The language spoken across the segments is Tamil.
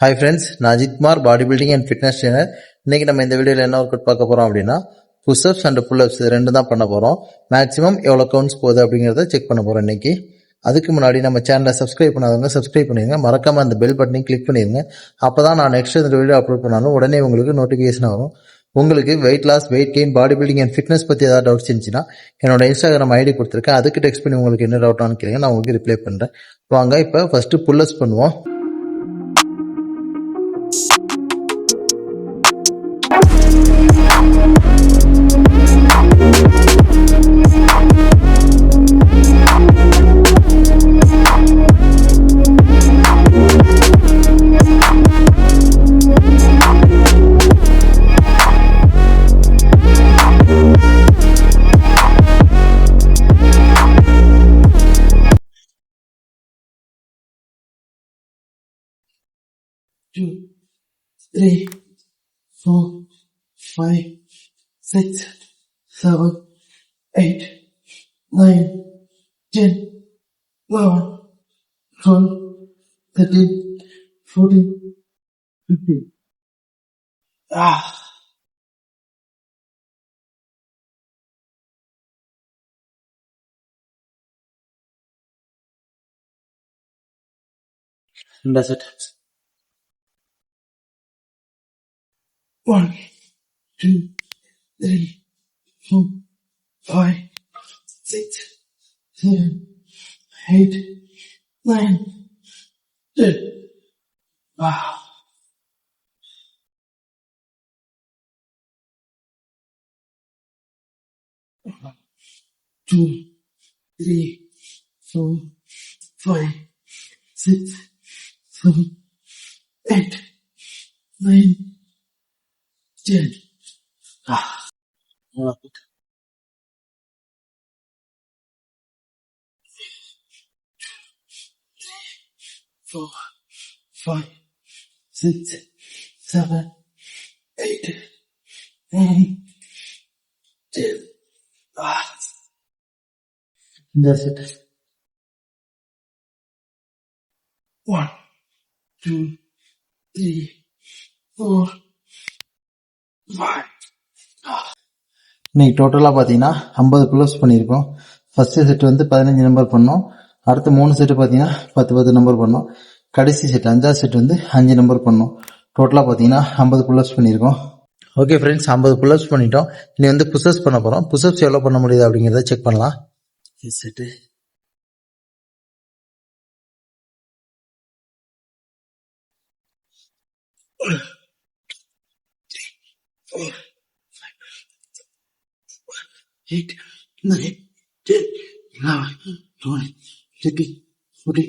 ஹாய் ஃப்ரெண்ட்ஸ், நான் அஜித்குமார், பாடி பில்டிங் அண்ட் ஃபிட்னஸ் ட்ரெயினர். இன்னைக்கு நம்ம இந்த வீடியோவில் என்ன ஒர்க் அவுட் பார்க்க போகிறோம் அப்படின்னா, புஷ்அப்ஸ் அண்ட் புல்அப்ஸ் ரெண்டு தான் பண்ண போகிறோம். மேக்ஸிமம் எவ்வளோ கவுண்ட்ஸ் போகுது அப்படிங்கிறத செக் பண்ண போகிறோம் இன்னைக்கு. அதுக்கு முன்னாடி நம்ம சேனலை சப்ஸ்கிரைப் பண்ணாதவங்க சப்ஸ்கிரைப் பண்ணிடுங்க. மறக்காமல் அந்த பெல் பட்டனையும் கிளிக் பண்ணிடுங்க. அப்போ தான் நான் நெக்ஸ்ட் இந்த வீடியோ அப்லோட் பண்ணாலும் உடனே உங்களுக்கு நோட்டிஃபிகேஷன் வரும். உங்களுக்கு weight loss, weight gain, body building and fitness பற்றி ஏதாவது டவுட்ஸ் இருந்துச்சுன்னா என்னோட இன்ஸ்டாகிராம் ஐடி கொடுத்துருக்கேன். அதுக்கு டெக்ஸ்ட் பண்ணி உங்களுக்கு என்ன டவுட்டானு கேளுங்க, நான் உங்களுக்கு ரிப்ளை பண்ணுறேன். வாங்க இப்போ ஃபஸ்ட்டு புல்அப்ஸ் பண்ணுவோம். Two, three, four, five, six, seven, 8, 9, 10, 11, 12, 13, 14, 15. And that's it. 1, 2, 3, 4, 5, 6, 7, 8, 9, 10. Two, 3, 4, 5, 6, 7, 8, 9, 10. Four, 5, 6, 7, 8, 9, 10. That's it. 1, 2, 3, 4, 5. இன்னைக்கு டோட்டலாக பார்த்தீங்கன்னா 50 புல்அப்ஸ் பண்ணியிருக்கோம். ஃபர்ஸ்ட் செட் வந்து 15 நம்பர் பண்ணோம். அடுத்த 3 செட்டு பார்த்தீங்கன்னா 10 நம்பர் பண்ணோம். கடைசி செட் 5வது செட் வந்து 5 நம்பர் பண்ணோம். டோட்டலாக பார்த்தீங்கன்னா 50 புல்அப்ஸ் பண்ணியிருக்கோம். ஓகே ஃப்ரெண்ட்ஸ், 50 புல்அப்ஸ் பண்ணிட்டோம். இனி வந்து புஷ்அப்ஸ் பண்ண போகிறோம். புஷ்அப்ஸ் எவ்வளோ பண்ண முடியுது அப்படிங்கிறத செக் பண்ணலாம். Set Eight, 9, 10, 11, 12, 13, 14,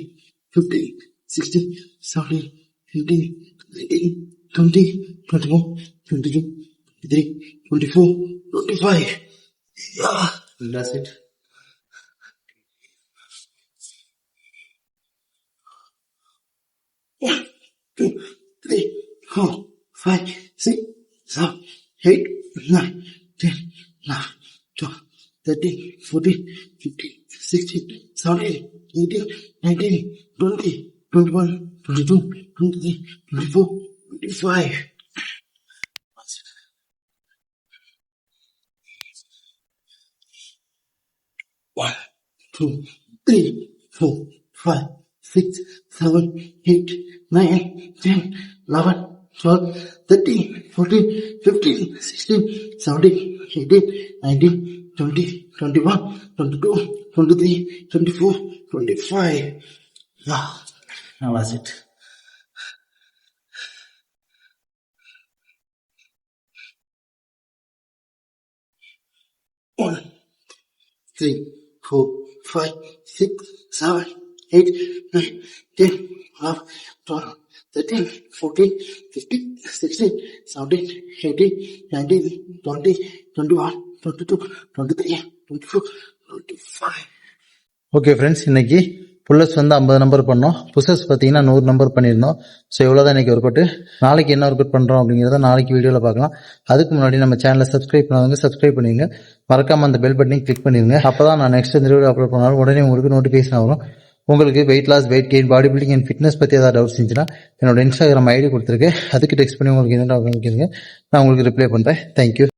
15, 16, 17, 18, 19, 20, 21, 22, 23, 24, 25. That's it. One, 2, 3, 4, 5, 6, 7, 8, 9, 10, 11, 12, 13, 14, 15, 16, 17, 18, 19, 20, 21, 22, 23, 24, 25. One, 2, 3, 4, 5, 6, 7, 8, 9, 10, 11, 12, 13, 14, 15, 16, 17, 18, 19, 20, 21, 22, 23, 24, 25. Now that's it. One, 3, 4, 5, 6, 7, 8, 9, 10, 11, 12, 13, 14, 15, 16, 17, 18, 19, 20, 21, 22, 23, 24, 25. Okay friends, இன்னைக்கு புல்லப்ஸ் வந்து 50 நம்பர் பண்ணோம். புஷ்அப்ஸ் பார்த்தீங்கன்னா 100 நம்பர் பண்ணியிருந்தோம். ஸோ இவ்வளோதான் இன்னைக்கு ஒர்க் அவுட். நாளைக்கு என்ன ஒர்க் அவுட் பண்ணுறோம் அப்படிங்கிறத நாளைக்கு வீடியோவில் பார்க்கலாம். அதுக்கு முன்னாடி நம்ம சேனலை சப்ஸ்கிரைப் பண்ணாதவங்க சப்ஸ்கிரைப் பண்ணிடுங்க. மறக்காமல் அந்த பெல் பட்டனையும் கிளிக் பண்ணிடுங்க. அப்போ தான் நான் நெக்ஸ்ட் இந்த வீடியோ அப்லோட் பண்ணாலும் உடனே உங்களுக்கு நோட்டிஃபிகேஷன் வரும். உங்களுக்கு weight loss, weight gain, body building and fitness பற்றி ஏதாவது டவுட்ஸ் இருந்துச்சுன்னா என்னோட இன்ஸ்டாகிராம் ஐடி கொடுத்துருக்கேன். அதுக்கு டெக்ஸ்ட் பண்ணி உங்களுக்கு என்ன டவுட் கேளுங்க, நான் உங்களுக்கு ரிப்ளை பண்ணுறேன். தேங்க்யூ.